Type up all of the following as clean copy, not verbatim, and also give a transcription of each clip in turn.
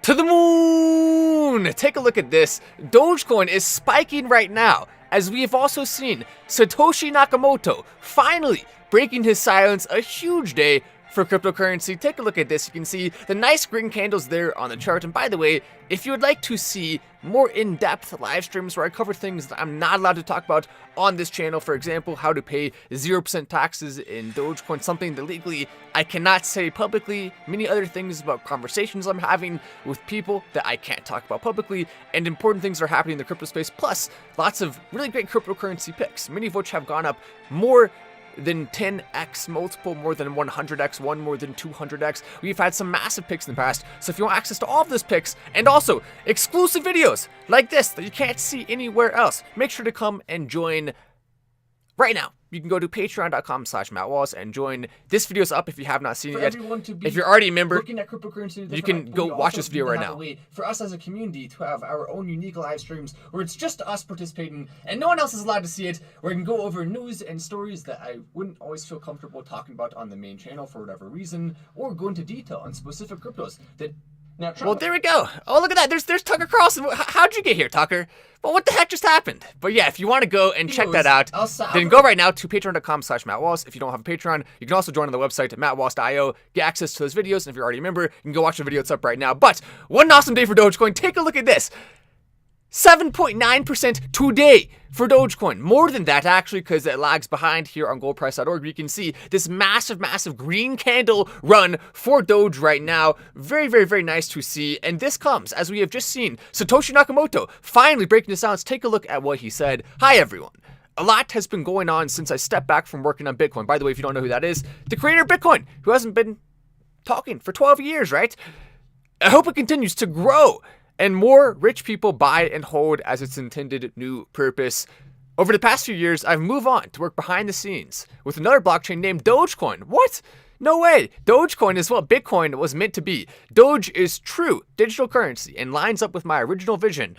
To the moon! Take a look at this. Dogecoin is spiking right now, as we have also seen Satoshi Nakamoto finally breaking his silence. A huge day for cryptocurrency. Take a look at this. You can see the nice green candles there on the chart. And by the way, if you would like to see more in-depth live streams where I cover things that I'm not allowed to talk about on this channel, for example, how to pay 0% taxes in Dogecoin, something that legally I cannot say publicly, many other things about conversations I'm having with people that I can't talk about publicly, and important things are happening in the crypto space, plus lots of really great cryptocurrency picks, many of which have gone up more than 10x multiple, more than 100x, one more than 200x. We've had some massive picks in the past, so if you want access to all of those picks, and also exclusive videos like this that you can't see anywhere else, make sure to come and join right now. You can go to patreon.com/MattWallace and join. This video's up if you have not seen it yet. If you're already a member, you can go watch this video right now. For us as a community to have our own unique live streams where it's just us participating and no one else is allowed to see it, where we can go over news and stories that I wouldn't always feel comfortable talking about on the main channel for whatever reason, or go into detail on specific cryptos that... Well, there we go. Oh, look at that. There's Tucker Carlson. How'd you get here, Tucker? Well, what the heck just happened? But yeah, if you want to go and check that out, then go right now to patreon.com/MattWallace. If you don't have a Patreon, you can also join on the website at mattwallace.io, get access to those videos. And if you're already a member, you can go watch the video. It's up right now. But what an awesome day for Dogecoin. Take a look at this. 7.9% today for Dogecoin. More than that, actually, because it lags behind here on goldprice.org. You can see this massive, massive green candle run for Doge right now. Very, very, very nice to see. And this comes, as we have just seen, Satoshi Nakamoto finally breaking the silence. Take a look at what he said. Hi, everyone. A lot has been going on since I stepped back from working on Bitcoin. By the way, if you don't know who that is, the creator of Bitcoin, who hasn't been talking for 12 years, right? I hope it continues to grow and more rich people buy and hold as its intended new purpose. Over the past few years, I've moved on to work behind the scenes with another blockchain named Dogecoin. What? No way. Dogecoin is what Bitcoin was meant to be. Doge is true digital currency and lines up with my original vision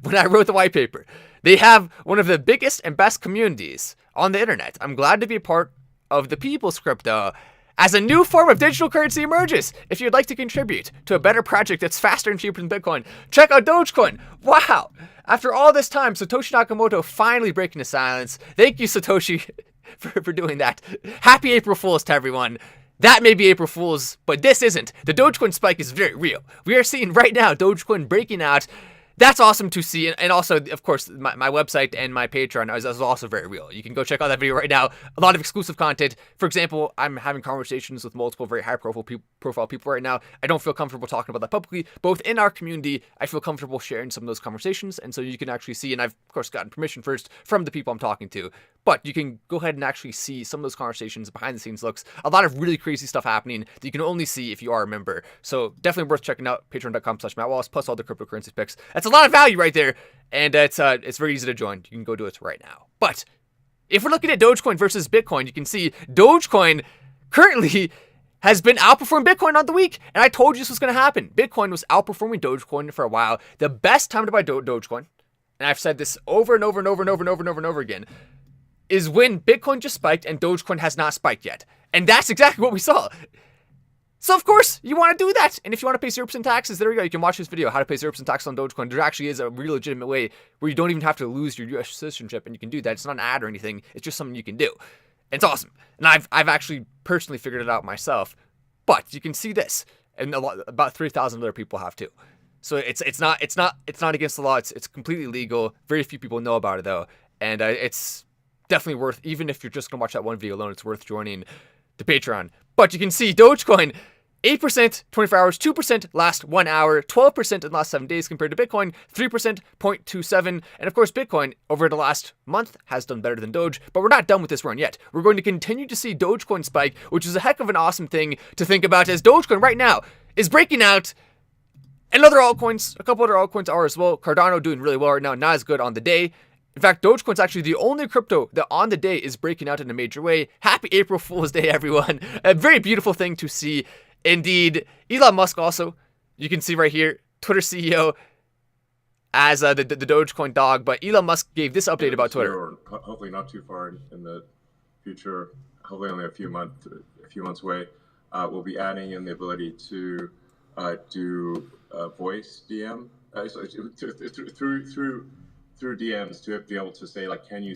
when I wrote the white paper. They have one of the biggest and best communities on the internet. I'm glad to be a part of the people's crypto as a new form of digital currency emerges. If you'd like to contribute to a better project that's faster and cheaper than Bitcoin, check out Dogecoin. Wow. After all this time, Satoshi Nakamoto finally breaking the silence. Thank you, Satoshi, for doing that. Happy April Fools to everyone. That may be April Fools, but this isn't. The Dogecoin spike is very real. We are seeing right now Dogecoin breaking out. That's awesome to see, and also, of course, my website and my Patreon is also very real. You can go check out that video right now. A lot of exclusive content. For example, I'm having conversations with multiple very high-profile people right now. I don't feel comfortable talking about that publicly, but within our community, I feel comfortable sharing some of those conversations, and so you can actually see, and I've, of course, gotten permission first from the people I'm talking to, but you can go ahead and actually see some of those conversations, behind-the-scenes looks, a lot of really crazy stuff happening that you can only see if you are a member. So definitely worth checking out, patreon.com/MattWallace, plus all the cryptocurrency picks. That's a lot of value right there, and it's very easy to join. You can go do it right now. But if we're looking at Dogecoin versus Bitcoin, you can see Dogecoin currently has been outperforming Bitcoin on the week, and I told you this was going to happen. Bitcoin was outperforming Dogecoin for a while. The best time to buy Dogecoin, and I've said this over and over and over and over and over and over and over again, is when Bitcoin just spiked and Dogecoin has not spiked yet. And that's exactly what we saw. So, of course, you want to do that. And if you want to pay 0% taxes, there we go. You can watch this video, how to pay 0% taxes on Dogecoin. There actually is a real legitimate way where you don't even have to lose your US citizenship, and you can do that. It's not an ad or anything. It's just something you can do. And it's awesome. And I've actually personally figured it out myself. But you can see this, and about 3,000 other people have too. So it's not against the law. It's completely legal. Very few people know about it though, and it's definitely worth, even if you're just gonna watch that one video alone, it's worth joining the Patreon. But you can see Dogecoin 8% 24 hours, 2% last 1 hour, 12% in the last 7 days compared to Bitcoin, 3%, 0.27. And of course, Bitcoin over the last month has done better than Doge, but we're not done with this run yet. We're going to continue to see Dogecoin spike, which is a heck of an awesome thing to think about, as Dogecoin right now is breaking out. And other altcoins, a couple other altcoins are as well. Cardano doing really well right now, not as good on the day. In fact, Dogecoin's actually the only crypto that on the day is breaking out in a major way. Happy April Fool's Day, everyone. A very beautiful thing to see. Indeed. Elon Musk also, you can see right here, Twitter CEO as the Dogecoin dog, but Elon Musk gave this update about Twitter. Or hopefully not too far in the future, hopefully only a few months away, we'll be adding in the ability to do voice DM through DMs to be able to say like, can you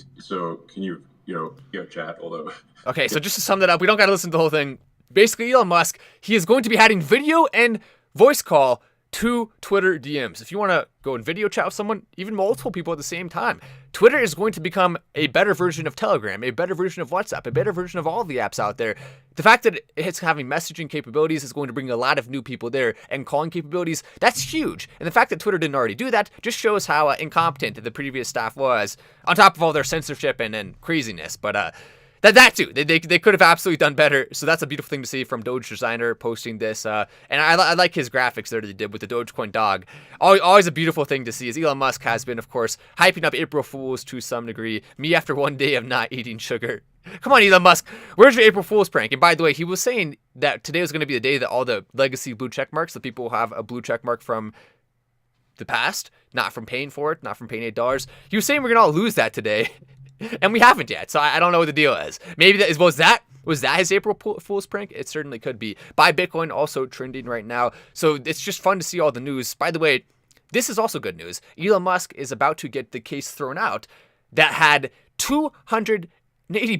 chat? Although Okay, so just to sum that up, we don't got to listen to the whole thing. Basically, Elon Musk, he is going to be adding video and voice call to Twitter DMs. If you want to go and video chat with someone, even multiple people at the same time, Twitter is going to become a better version of Telegram, a better version of WhatsApp, a better version of all the apps out there. The fact that it's having messaging capabilities is going to bring a lot of new people there, and calling capabilities, that's huge. And the fact that Twitter didn't already do that just shows how incompetent the previous staff was, on top of all their censorship and craziness. But that too, they could have absolutely done better. So that's a beautiful thing to see from Doge designer posting this. And I like his graphics there that he did with the Dogecoin dog. Always a beautiful thing to see, as Elon Musk has been, of course, hyping up April Fools to some degree. Me after one day of not eating sugar. Come on, Elon Musk, where's your April Fool's prank? And by the way, he was saying that today was going to be the day that all the legacy blue check marks, the people who have a blue check mark from the past, not from paying for it, not from paying $8. He was saying we're going to all lose that today. And we haven't yet, so I don't know what the deal is. Maybe was that his April Fool's prank? It certainly could be. Buy Bitcoin also trending right now, so it's just fun to see all the news. By the way, this is also good news. Elon Musk is about to get the case thrown out that had $280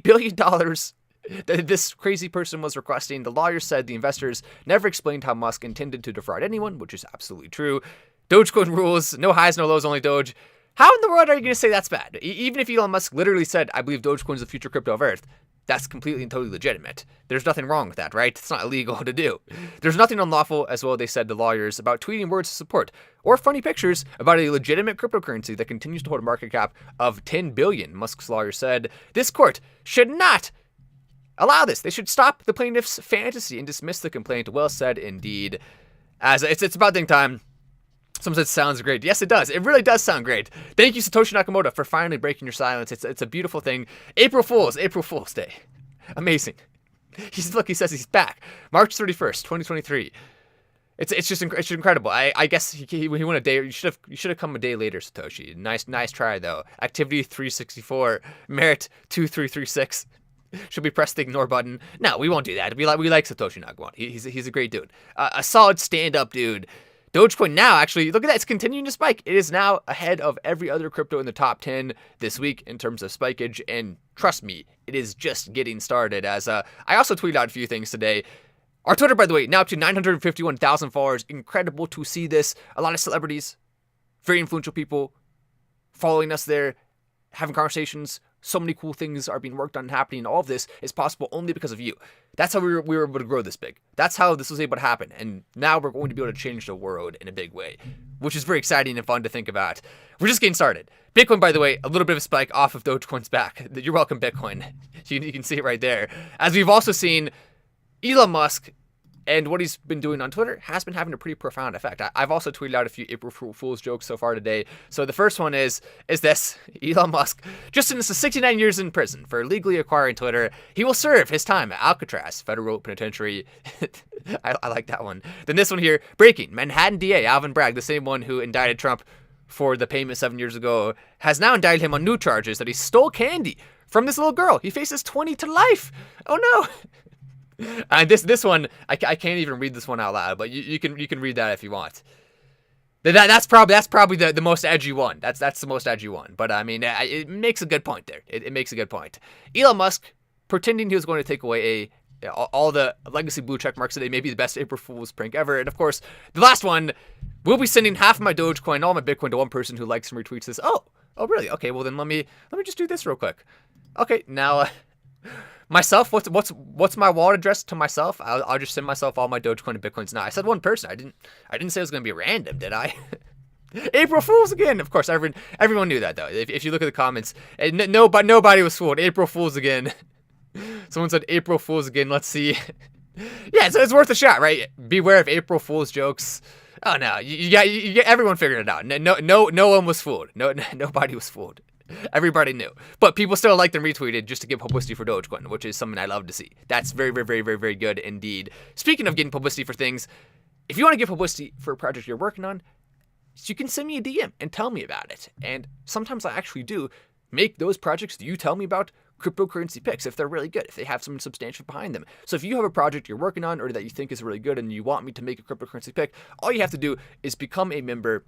billion that this crazy person was requesting. The lawyer said the investors never explained how Musk intended to defraud anyone, which is absolutely true. Dogecoin rules, no highs, no lows, only Doge. How in the world are you going to say that's bad? Even if Elon Musk literally said, I believe Dogecoin is the future crypto of Earth, that's completely and totally legitimate. There's nothing wrong with that, right? It's not illegal to do. There's nothing unlawful, as well, they said, the lawyers, about tweeting words of support or funny pictures about a legitimate cryptocurrency that continues to hold a market cap of $10 billion. Musk's lawyer said, this court should not allow this. They should stop the plaintiff's fantasy and dismiss the complaint. Well said, indeed. As it's about dang time. Someone said sounds great. Yes, it does. It really does sound great. Thank you, Satoshi Nakamoto, for finally breaking your silence. It's a beautiful thing. April Fool's Day. Amazing. He says he's back. March 31st, 2023. It's just incredible. I guess he went a day. You should have come a day later, Satoshi. Nice try though. Activity 364. Merit 2336. Should we press the ignore button? No, we won't do that. We like Satoshi Nakamoto. He's a great dude. A solid stand-up dude. Dogecoin now, actually, look at that. It's continuing to spike. It is now ahead of every other crypto in the top 10 this week in terms of spikeage. And trust me, it is just getting started. As I also tweeted out a few things today. Our Twitter, by the way, now up to 951,000 followers. Incredible to see this. A lot of celebrities, very influential people following us there, having conversations. So many cool things are being worked on and happening. All of this is possible only because of you. That's how we were able to grow this big. That's how this was able to happen. And now we're going to be able to change the world in a big way, which is very exciting and fun to think about. We're just getting started. Bitcoin, by the way, a little bit of a spike off of Dogecoin's back. You're welcome, Bitcoin. You can see it right there. As we've also seen, Elon Musk and what he's been doing on Twitter has been having a pretty profound effect. I've also tweeted out a few April Fool's jokes so far today. So the first one is this: Elon Musk just sentenced to 69 years in prison for illegally acquiring Twitter. He will serve his time at Alcatraz Federal Penitentiary. I like that one. Then this one here: breaking. Manhattan DA Alvin Bragg, the same one who indicted Trump for the payment 7 years ago, has now indicted him on new charges that he stole candy from this little girl. He faces 20 to life. Oh no. And this one, I can't even read this one out loud, but you can read that if you want. That's probably the most edgy one. That's the most edgy one. But I mean, it makes a good point there. It makes a good point. Elon Musk pretending he was going to take away all the legacy blue check marks today, maybe the best April Fool's prank ever. And of course, the last one, we'll be sending half of my Dogecoin, all my Bitcoin to one person who likes and retweets this. Oh really? Okay, well then let me just do this real quick. Okay, now. Myself, what's my wallet address to myself? I'll just send myself all my Dogecoin and Bitcoins now. I said one person. I didn't say it was gonna be random, did I? April Fools again. Of course, everyone knew that though. If you look at the comments, nobody was fooled. April Fools again. Someone said April Fools again. Let's see. Yeah, so it's worth a shot, right? Beware of April Fools jokes. Oh no, you got everyone figured it out. No one was fooled. Nobody was fooled. Everybody knew. But people still liked and retweeted just to get publicity for Dogecoin, which is something I love to see. That's very, very, very, very, very good indeed. Speaking of getting publicity for things, if you want to get publicity for a project you're working on, you can send me a DM and tell me about it. And sometimes I actually do make those projects that you tell me about cryptocurrency picks if they're really good, if they have something substantial behind them. So if you have a project you're working on or that you think is really good and you want me to make a cryptocurrency pick, all you have to do is become a member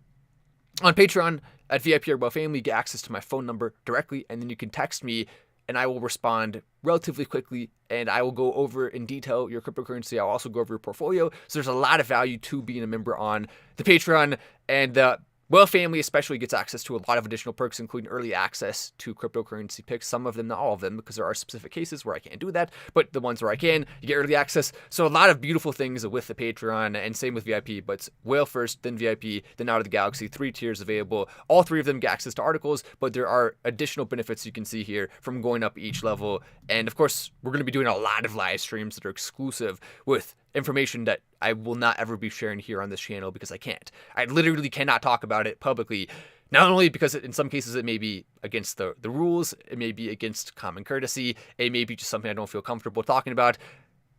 on Patreon at VIP or Well Family, get access to my phone number directly, and then you can text me and I will respond relatively quickly, and I will go over in detail your cryptocurrency. I'll also go over your portfolio. So there's a lot of value to being a member on the Patreon, and the Well Family especially gets access to a lot of additional perks, including early access to cryptocurrency picks. Some of them, not all of them, because there are specific cases where I can't do that, but the ones where I can, you get early access. So a lot of beautiful things with the Patreon, and same with VIP, but it's Whale first, then VIP, then Out of the Galaxy, 3 tiers available. All 3 of them get access to articles, but there are additional benefits you can see here from going up each level. And of course, we're going to be doing a lot of live streams that are exclusive with information that I will not ever be sharing here on this channel because I can't. I literally cannot talk about it publicly, not only because in some cases it may be against the rules, it may be against common courtesy, it may be just something I don't feel comfortable talking about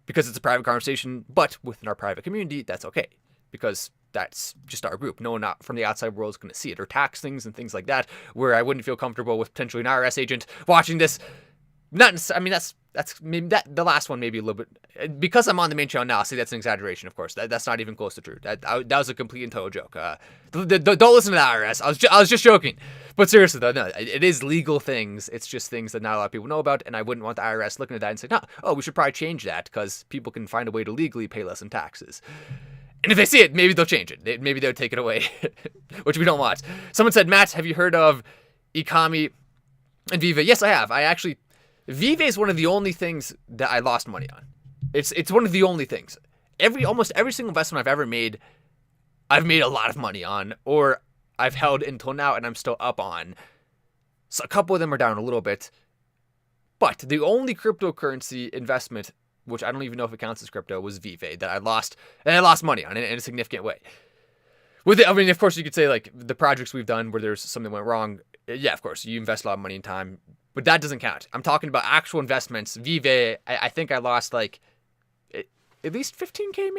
because it's a private conversation, but within our private community, that's okay because that's just our group. No one out from the outside world is going to see it, or tax things and things like that, where I wouldn't feel comfortable with potentially an IRS agent watching this. Not, I mean, that's maybe that the last one maybe a little bit, because I'm on the main channel now. See, that's an exaggeration, of course. That's not even close to true. That was a complete and total joke. Don't listen to the IRS. I was just joking. But seriously though, no, it is legal things. It's just things that not a lot of people know about, and I wouldn't want the IRS looking at that and saying, oh, we should probably change that because people can find a way to legally pay less in taxes. And if they see it, maybe they'll change it. Maybe they'll take it away, which we don't want. Someone said, Matt, have you heard of Ikami and Viva? Yes, I have. Viva is one of the only things that I lost money on. It's one of the only things. Almost every single investment I've ever made, I've made a lot of money on, or I've held until now and I'm still up on. So a couple of them are down a little bit. But the only cryptocurrency investment, which I don't even know if it counts as crypto, was Viva that I lost money on in a significant way. With it, I mean, of course, you could say like the projects we've done where there's something went wrong. Yeah, of course, you invest a lot of money and time. But that doesn't count. I'm talking about actual investments. Viva, I think I lost like at least 15K,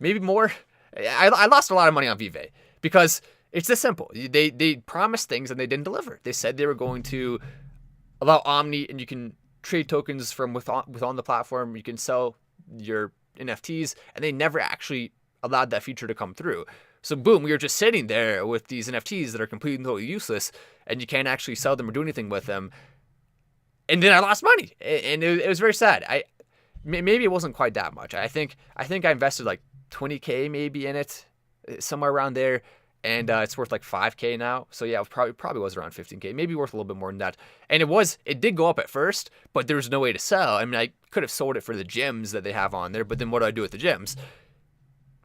maybe more. I lost a lot of money on Viva because it's this simple. They promised things and they didn't deliver. They said they were going to allow Omni, and you can trade tokens from within the platform. You can sell your NFTs, and they never actually allowed that feature to come through. So boom, we were just sitting there with these NFTs that are completely and totally useless, and you can't actually sell them or do anything with them. And then I lost money, and it was very sad. Maybe it wasn't quite that much. I think I invested like 20K maybe in it, somewhere around there, and it's worth like 5K now. So yeah, it probably was around 15K, maybe worth a little bit more than that. And it did go up at first, but there was no way to sell. I mean, I could have sold it for the gems that they have on there, but then what do I do with the gems?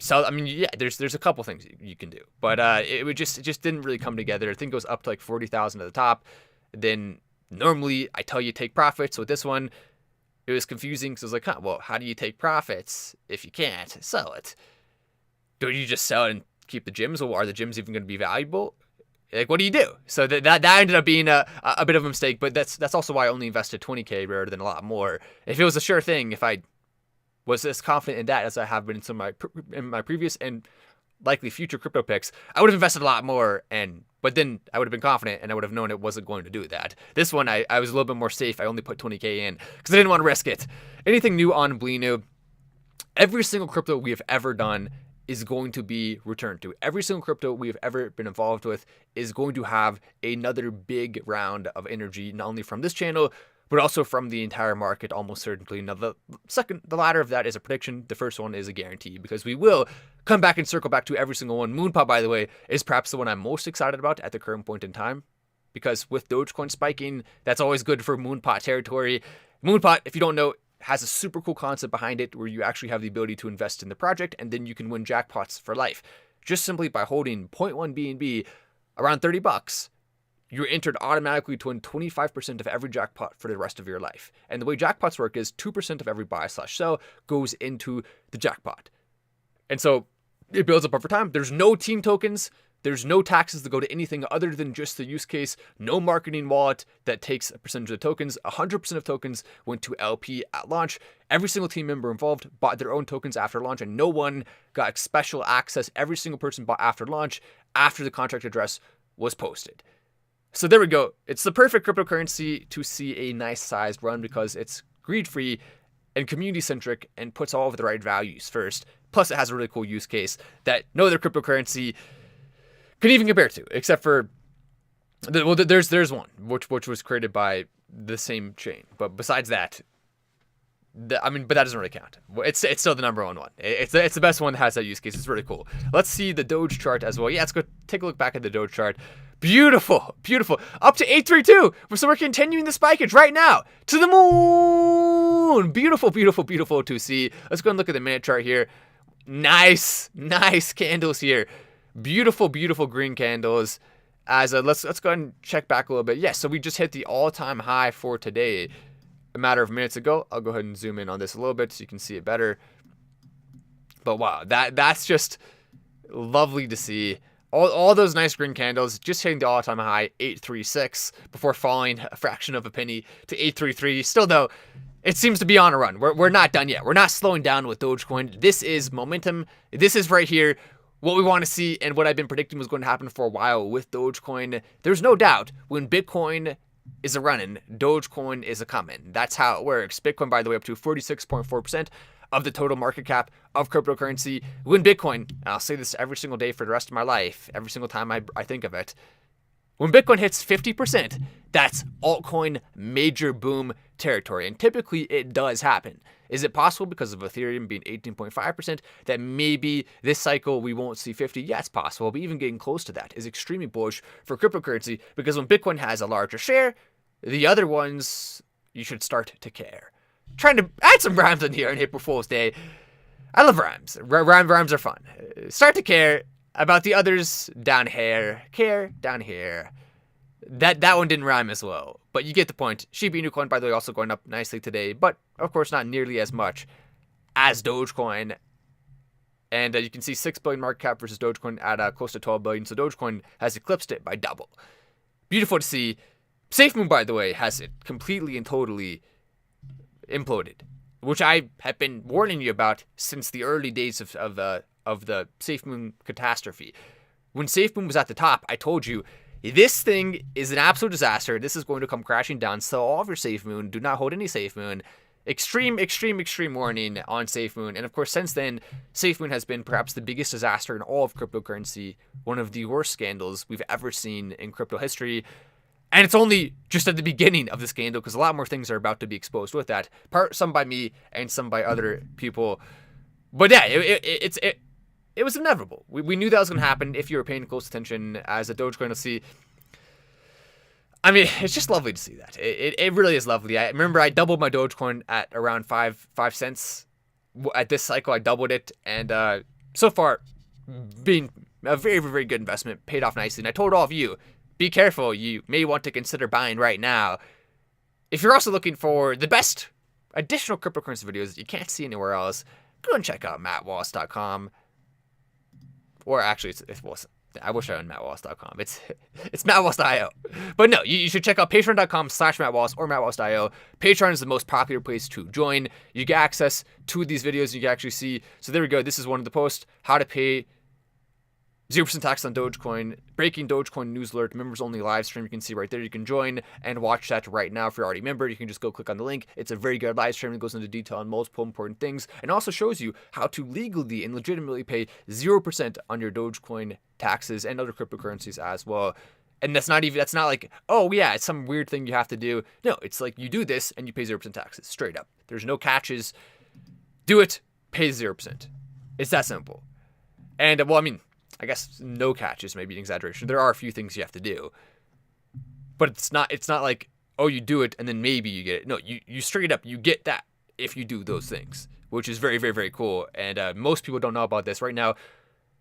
So, I mean, yeah, there's a couple things you can do, but it just didn't really come together. I think it goes up to like 40,000 at the top. Then normally I tell you take profits. So with this one, it was confusing because I was like, well, how do you take profits if you can't sell it? Do you just sell it and keep the gems, or are the gems even going to be valuable? Like, what do you do? So that ended up being a bit of a mistake, but that's also why I only invested 20K rather than a lot more. If it was a sure thing, if I was as confident in that as I have been in some of my previous and likely future crypto picks, I would have invested a lot more, but then I would have been confident and I would have known it wasn't going to do that. This one, I was a little bit more safe. I only put 20K in because I didn't want to risk it. Anything new on Blinu, every single crypto we have ever done is going to be returned to. Every single crypto we have ever been involved with is going to have another big round of energy, not only from this channel, but also from the entire market, almost certainly. Now, the latter of that is a prediction. The first one is a guarantee, because we will come back and circle back to every single one. Moonpot, by the way, is perhaps the one I'm most excited about at the current point in time, because with Dogecoin spiking, that's always good for Moonpot territory. Moonpot, if you don't know, has a super cool concept behind it where you actually have the ability to invest in the project, and then you can win jackpots for life. Just simply by holding 0.1 BNB around $30, you're entered automatically to win 25% of every jackpot for the rest of your life. And the way jackpots work is 2% of every buy/sell goes into the jackpot. And so it builds up over time. There's no team tokens. There's no taxes that go to anything other than just the use case. No marketing wallet that takes a percentage of the tokens. 100% of tokens went to LP at launch. Every single team member involved bought their own tokens after launch, and no one got special access. Every single person bought after launch, after the contract address was posted. So there we go. It's the perfect cryptocurrency to see a nice sized run because it's greed-free and community-centric and puts all of the right values first. Plus, it has a really cool use case that no other cryptocurrency can even compare to, except for, well, there's one, which was created by the same chain. But besides that, but that doesn't really count. It's still the number one. It's the best one that has that use case. It's really cool. Let's see the Doge chart as well. Yeah, let's go take a look back at the Doge chart. Beautiful, beautiful. Up to 832. So we're continuing the spikeage right now to the moon. Beautiful, beautiful, beautiful to see. Let's go and look at the minute chart here. Nice candles here. Beautiful, beautiful green candles. As let's go ahead and check back a little bit. Yes, so we just hit the all-time high for today a matter of minutes ago. I'll go ahead and zoom in on this a little bit so you can see it better. But wow, that's just lovely to see. All those nice green candles just hitting the all-time high, 836, before falling a fraction of a penny to 833. Still, though, it seems to be on a run. We're not done yet. We're not slowing down with Dogecoin. This is momentum. This is right here what we want to see and what I've been predicting was going to happen for a while with Dogecoin. There's no doubt when Bitcoin is a running, Dogecoin is a coming. That's how it works. Bitcoin, by the way, up to 46.4% of the total market cap of cryptocurrency. When Bitcoin, and I'll say this every single day for the rest of my life, every single time I think of it, when Bitcoin hits 50%, that's altcoin major boom territory. And typically it does happen. Is it possible because of Ethereum being 18.5% that maybe this cycle we won't see 50? Yeah, it's possible, but even getting close to that is extremely bullish for cryptocurrency because when Bitcoin has a larger share, the other ones, you should start to care. Trying to add some rhymes in here on April Fool's Day. I love rhymes. Rhymes are fun. Start to care about the others down here. Care down here. That one didn't rhyme as well, but you get the point. Shiba Inu coin, by the way, also going up nicely today, but of course not nearly as much as Dogecoin. And you can see 6 billion market cap versus Dogecoin at close to 12 billion. So Dogecoin has eclipsed it by double. Beautiful to see. SafeMoon, by the way, has it completely and totally imploded, which I have been warning you about since the early days of the SafeMoon catastrophe. When SafeMoon was at the top, I told you this thing is an absolute disaster. This is going to come crashing down. Sell all of your SafeMoon. Do not hold any SafeMoon. Extreme warning on SafeMoon. And of course, since then, SafeMoon has been perhaps the biggest disaster in all of cryptocurrency. One of the worst scandals we've ever seen in crypto history. And it's only just at the beginning of the scandal because a lot more things are about to be exposed with that. Some by me and some by other people. But yeah, it was inevitable. We knew that was going to happen if you were paying close attention as a Dogecoin to see. I mean, it's just lovely to see that. It really is lovely. I remember I doubled my Dogecoin at around 5 cents. At this cycle, I doubled it. And so far, being a very, very good investment, paid off nicely. And I told all of you, be careful. You may want to consider buying right now. If you're also looking for the best additional cryptocurrency videos that you can't see anywhere else, go and check out mattwallace.com. Or actually, it's Wallace. I wish I owned mattwallace.com. It's mattwallace.io. But no, you should check out patreon.com/mattwallace or mattwallace.io. Patreon is the most popular place to join. You get access to these videos you can actually see. So there we go. This is one of the posts. How to pay 0% tax on Dogecoin, breaking Dogecoin news alert, members only live stream. You can see right there. You can join and watch that right now. If you're already a member, you can just go click on the link. It's a very good live stream. It goes into detail on multiple important things and also shows you how to legally and legitimately pay 0% on your Dogecoin taxes and other cryptocurrencies as well. And that's not like, oh yeah, it's some weird thing you have to do. No, it's like you do this and you pay 0% taxes straight up. There's no catches. Do it, pay 0%. It's that simple. And well, I mean, I guess no catches may be an exaggeration. There are a few things you have to do, but it's not like, oh, you do it and then maybe you get it. No, you straight up, you get that if you do those things, which is very, very, very cool. And most people don't know about this right now.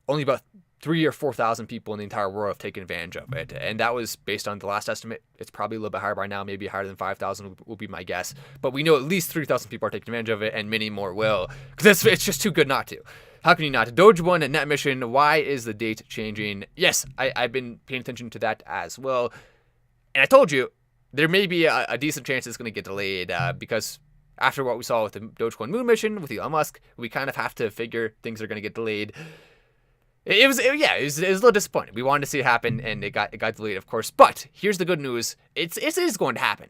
Only about 3,000 or 4,000 people in the entire world have taken advantage of it. And that was based on the last estimate. It's probably a little bit higher by now, maybe higher than 5,000 will be my guess. But we know at least 3,000 people are taking advantage of it and many more will, because it's just too good not to. How can you not? Doge 1 and net mission. Why is the date changing? Yes, I've been paying attention to that as well. And I told you, there may be a decent chance it's going to get delayed because after what we saw with the Dogecoin moon mission with Elon Musk, we kind of have to figure things are going to get delayed. Yeah, it was a little disappointing. We wanted to see it happen, and it got delayed, of course. But here's the good news: it is going to happen.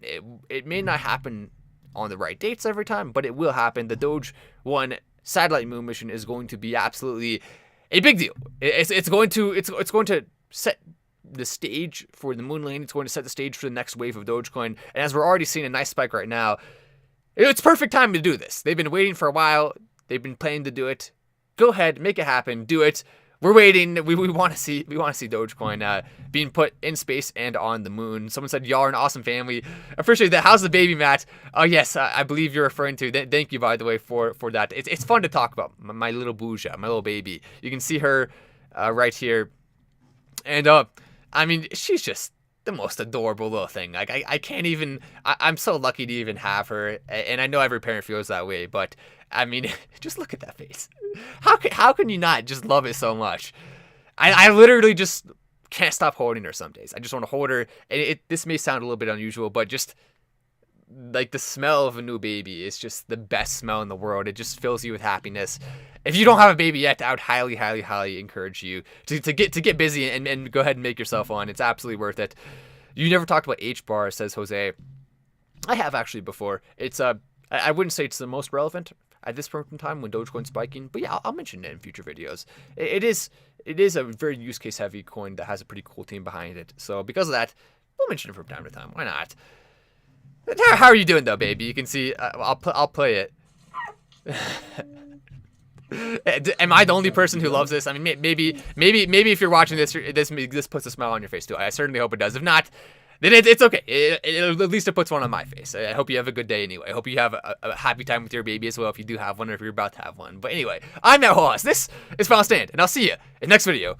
It may not happen on the right dates every time, but it will happen. The Doge 1 satellite moon mission is going to be absolutely a big deal. It's going to set the stage for the moon landing. It's going to set the stage for the next wave of Dogecoin. And as we're already seeing a nice spike right now, it's perfect time to do this. They've been waiting for a while. They've been planning to do it. Go ahead, make it happen, do it. We're waiting. We want to see Dogecoin being put in space and on the moon. Someone said y'all are an awesome family. Appreciate that. How's the baby, Matt? Oh yes, I believe you're referring to. Thank you, by the way, for that. It's fun to talk about my little Bouja, my little baby. You can see her right here, and I mean, she's just the most adorable little thing. Like I can't even. I'm so lucky to even have her, and I know every parent feels that way. But I mean, just look at that face. How can you not just love it so much? I literally just can't stop holding her some days. I just want to hold her. And this may sound a little bit unusual, but just like the smell of a new baby is just the best smell in the world. It just fills you with happiness. If you don't have a baby yet, I would highly, highly, highly encourage you to get busy and go ahead and make yourself one. It's absolutely worth it. You never talked about H-bar, says Jose. I have actually before. It's I wouldn't say it's the most relevant at this point in time when Dogecoin's spiking, but yeah, I'll mention it in future videos. It is a very use case heavy coin that has a pretty cool team behind it. So because of that, we'll mention it from time to time. Why not? How are you doing though, baby? You can see I'll play it. Am I the only person who loves this? I mean, maybe if you're watching this puts a smile on your face too. I certainly hope it does. If not, then it's okay. At least it puts one on my face. I hope you have a good day anyway. I hope you have a happy time with your baby as well if you do have one or if you're about to have one. But anyway, I'm Wallace. This is Final Stand, and I'll see you in the next video.